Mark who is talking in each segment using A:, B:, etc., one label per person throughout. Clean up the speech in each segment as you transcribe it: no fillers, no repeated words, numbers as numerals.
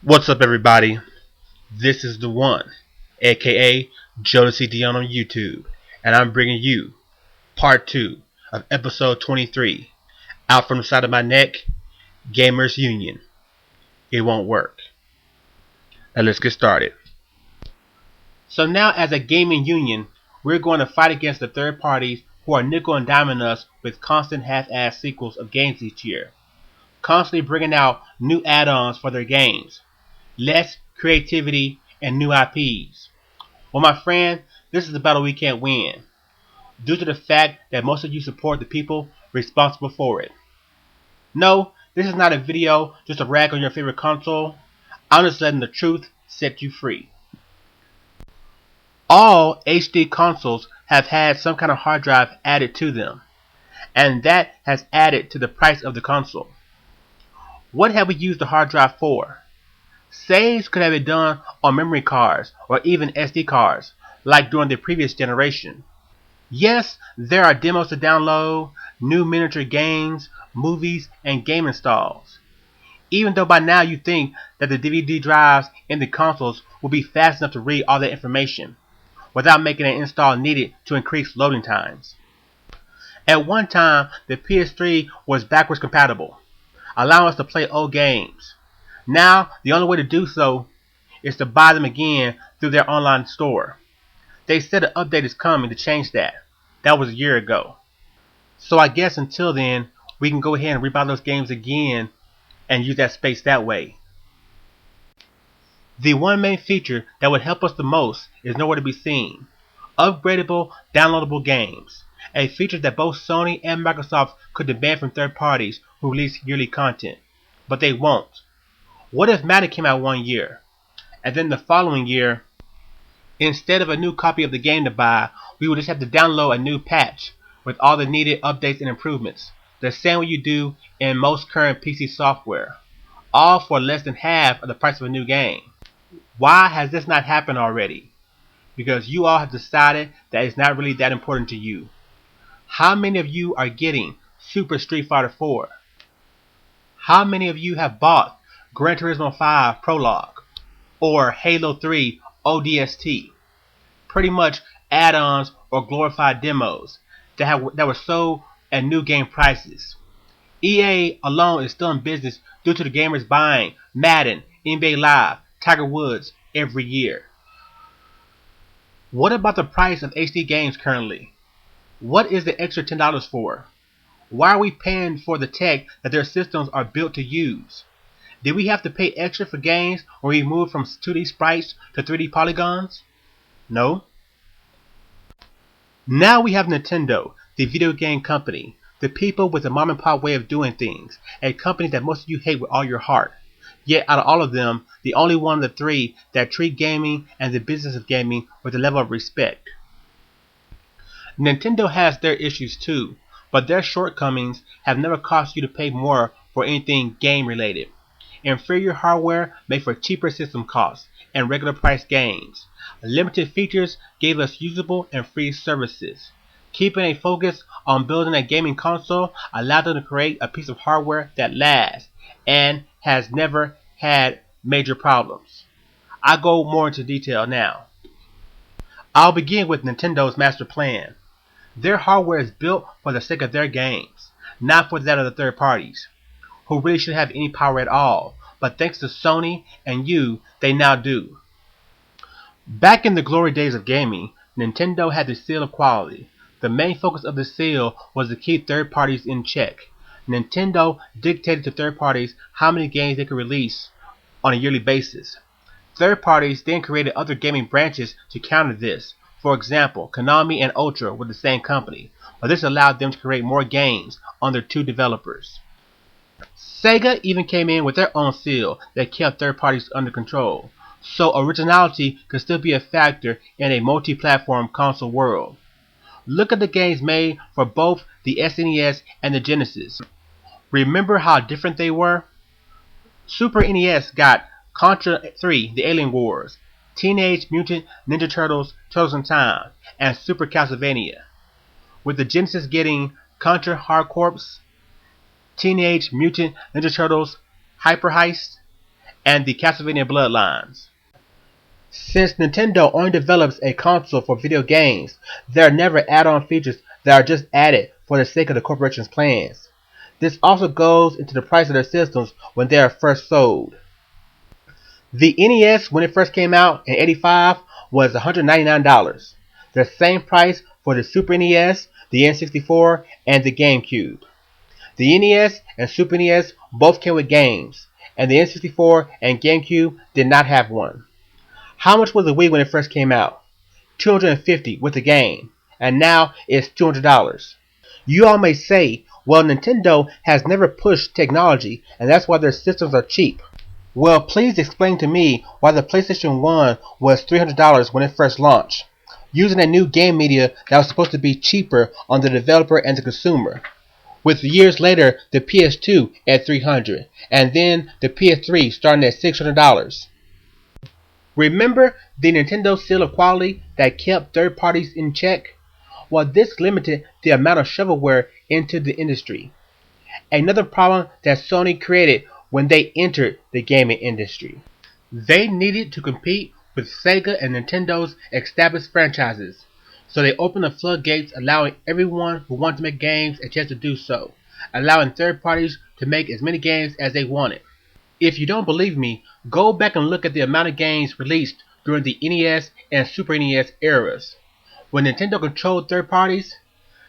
A: What's up, everybody? This is the one, aka Jodeci Dion on YouTube, and I'm bringing you part 2 of episode 23. Out from the side of my neck, Gamers Union. It won't work. Now let's get started. So now, as a gaming union, we're going to fight against the third parties who are nickel and diming us with constant half-assed sequels of games each year, constantly bringing out new add-ons for their games, less creativity, and new IPs. Well, my friend, this is a battle we can't win, due to the fact that most of you support the people responsible for it. No, this is not a video just to rag on your favorite console. I'm just letting the truth set you free. All HD consoles have had some kind of hard drive added to them, and that has added to the price of the console. What have we used the hard drive for? Saves could have been done on memory cards or even SD cards, like during the previous generation. Yes, there are demos to download, new miniature games, movies, and game installs. Even though by now you think that the DVD drives in the consoles will be fast enough to read all that information, without making an install needed to increase loading times. At one time, the PS3 was backwards compatible, allowing us to play old games. Now, the only way to do so is to buy them again through their online store. They said an update is coming to change that. That was a year ago. So I guess until then, we can go ahead and rebuy those games again and use that space that way. The one main feature that would help us the most is nowhere to be seen. Upgradable, downloadable games. A feature that both Sony and Microsoft could demand from third parties who release yearly content. But they won't. What if Madden came out one year, and then the following year, instead of a new copy of the game to buy, we would just have to download a new patch with all the needed updates and improvements, the same way you do in most current PC software, all for less than half of the price of a new game. Why has this not happened already? Because you all have decided that it's not really that important to you. How many of you are getting Super Street Fighter 4? How many of you have bought Gran Turismo 5 Prologue or Halo 3 ODST? Pretty much add-ons or glorified demos that were sold at new game prices. EA alone is still in business due to the gamers buying Madden, NBA Live, Tiger Woods every year. What about the price of HD games currently? What is the extra $10 for? Why are we paying for the tech that their systems are built to use? Did we have to pay extra for games when we moved from 2D sprites to 3D polygons? No. Now we have Nintendo, the video game company, the people with a mom and pop way of doing things, a company that most of you hate with all your heart. Yet out of all of them, the only one of the three that treat gaming and the business of gaming with a level of respect. Nintendo has their issues too, but their shortcomings have never caused you to pay more for anything game related. Inferior hardware made for cheaper system costs and regular price games. Limited features gave us usable and free services. Keeping a focus on building a gaming console allowed them to create a piece of hardware that lasts and has never had major problems. I'll go more into detail now. I'll begin with Nintendo's master plan. Their hardware is built for the sake of their games, not for that of the third parties, who really shouldn't have any power at all, but thanks to Sony and you, they now do. Back in the glory days of gaming, Nintendo had the seal of quality. The main focus of the seal was to keep third parties in check. Nintendo dictated to third parties how many games they could release on a yearly basis. Third parties then created other gaming branches to counter this. For example, Konami and Ultra were the same company, but this allowed them to create more games under two developers. Sega even came in with their own seal that kept third parties under control, so originality could still be a factor in a multi-platform console world. Look at the games made for both the SNES and the Genesis. Remember how different they were? Super NES got Contra 3, The Alien Wars, Teenage Mutant Ninja Turtles, Turtles in Time, and Super Castlevania, with the Genesis getting Contra Hard Corps, Teenage Mutant Ninja Turtles Hyper Heist, and the Castlevania Bloodlines. Since Nintendo only develops a console for video games, there are never add-on features that are just added for the sake of the corporation's plans. This also goes into the price of their systems when they are first sold. The NES, when it first came out in '85, was $199. The same price for the Super NES, the N64, and the GameCube. The NES and Super NES both came with games, and the N64 and GameCube did not have one. How much was the Wii when it first came out? $250 with the game, and now it's $200. You all may say, well, Nintendo has never pushed technology, and that's why their systems are cheap. Well, please explain to me why the PlayStation 1 was $300 when it first launched, using a new game media that was supposed to be cheaper on the developer and the consumer, with years later the PS2 at $300, and then the PS3 starting at $600. Remember the Nintendo seal of quality that kept third parties in check? Well, this limited the amount of shovelware into the industry. Another problem that Sony created when they entered the gaming industry. They needed to compete with Sega and Nintendo's established franchises, so they opened the floodgates, allowing everyone who wanted to make games a chance to do so, allowing third parties to make as many games as they wanted. If you don't believe me, go back and look at the amount of games released during the NES and Super NES eras. When Nintendo controlled third parties,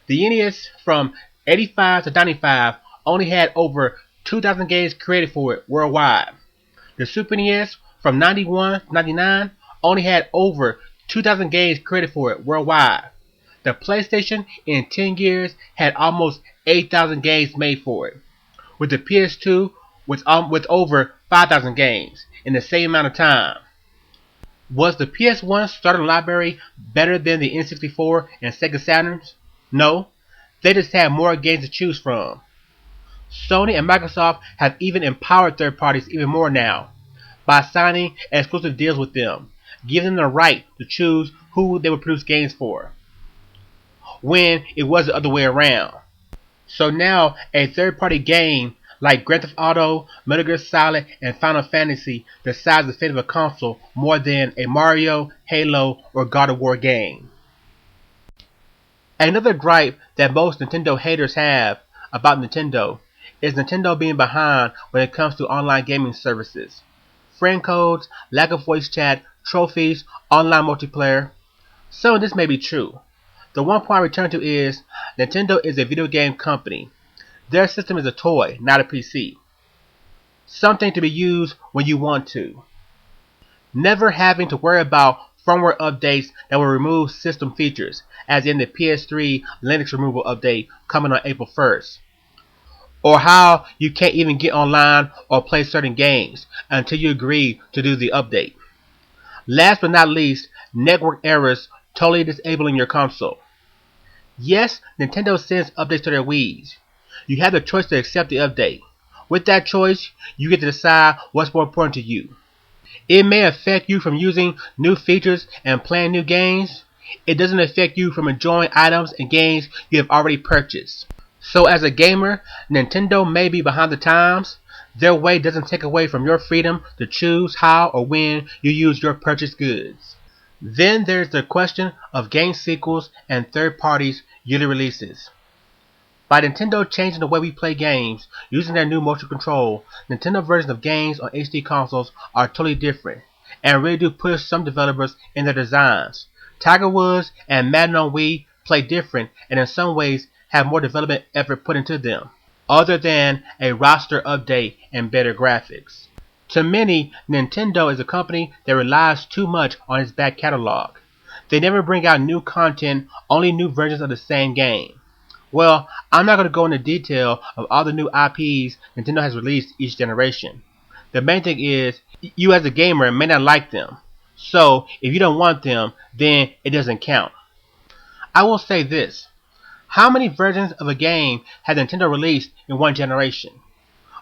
A: the NES from '85 to '95 only had over 2,000 games created for it worldwide. The Super NES from '91 to '99 only had over 2,000 games created for it worldwide. The PlayStation in 10 years had almost 8,000 games made for it, with the PS2 with over 5,000 games in the same amount of time. Was the PS1 starting library better than the N64 and Sega Saturns? No, they just had more games to choose from. Sony and Microsoft have even empowered third parties even more now by signing exclusive deals with them, giving them the right to choose who they would produce games for, when it was the other way around. So now a third-party game like Grand Theft Auto, Metal Gear Solid, and Final Fantasy decides the fate of a console more than a Mario, Halo, or God of War game. Another gripe that most Nintendo haters have about Nintendo is Nintendo being behind when it comes to online gaming services. Friend codes, lack of voice chat, trophies, online multiplayer. Some of this may be true. The one point I return to is Nintendo is a video game company. Their system is a toy, not a PC. Something to be used when you want to. Never having to worry about firmware updates that will remove system features, as in the PS3 Linux removal update coming on April 1st. Or how you can't even get online or play certain games until you agree to do the update. Last but not least, network errors totally disabling your console. Yes, Nintendo sends updates to their Wiis. You have the choice to accept the update. With that choice, you get to decide what's more important to you. It may affect you from using new features and playing new games. It doesn't affect you from enjoying items and games you have already purchased. So as a gamer, Nintendo may be behind the times. Their way doesn't take away from your freedom to choose how or when you use your purchased goods. Then there's the question of game sequels and third parties' yearly releases. By Nintendo changing the way we play games using their new motion control, Nintendo versions of games on HD consoles are totally different and really do push some developers in their designs. Tiger Woods and Madden on Wii play different and in some ways have more development effort put into them, other than a roster update and better graphics. To many, Nintendo is a company that relies too much on its back catalog. They never bring out new content, only new versions of the same game. Well, I'm not going to go into detail of all the new IPs Nintendo has released each generation. The main thing is, you as a gamer may not like them. So, if you don't want them, then it doesn't count. I will say this. How many versions of a game has Nintendo released in one generation?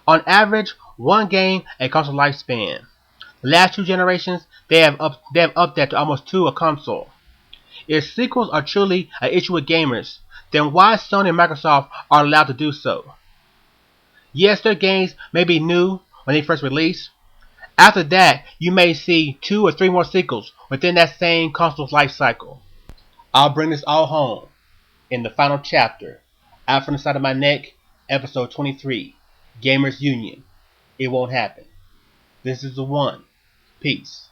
A: On average, one game a console lifespan. The last two generations, they have upped that to almost two a console. If sequels are truly an issue with gamers, then why Sony and Microsoft are allowed to do so? Yes, their games may be new when they first release. After that, you may see 2 or 3 more sequels within that same console's life cycle. I'll bring this all home in the final chapter, Out from the Side of My Neck, episode 23, Gamers Union. It won't happen. This is the one. Peace.